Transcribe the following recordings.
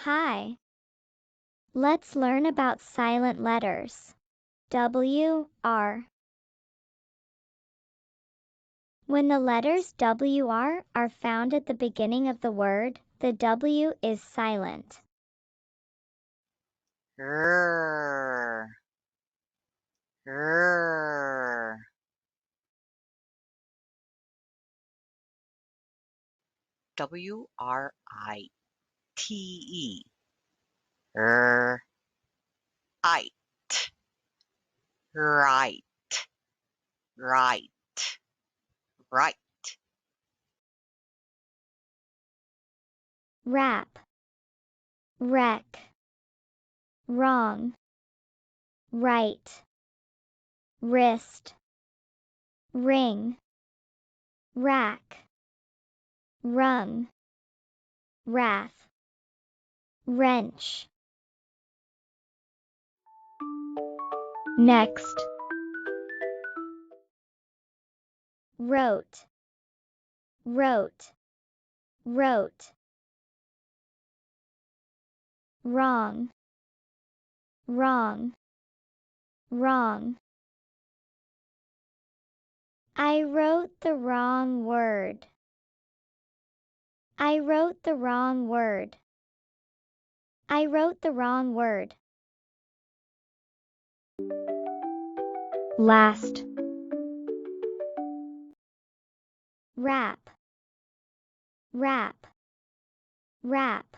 Hi. Let's learn about silent letters. W, R. When the letters W, R are found at the beginning of the word, the W is silent. R, R. WRITE. R, I, right, right, right. Wrap, wreck, wrong, right, wrist, ring, rack, rung, wrath, wrench. Next. Wrote, wrote, wrote. Wrong, wrong, wrong. I wrote the wrong word. I wrote the wrong word. I wrote the wrong word. Last. Wrap, wrap, wrap.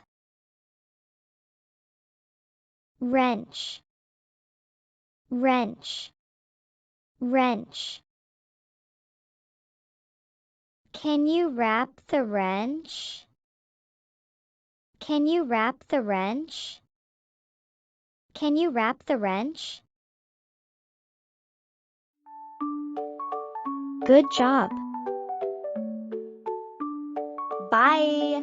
Wrench, wrench, wrench. Can you wrap the wrench? Can you wrap the wrench? Can you wrap the wrench? Good job. Bye.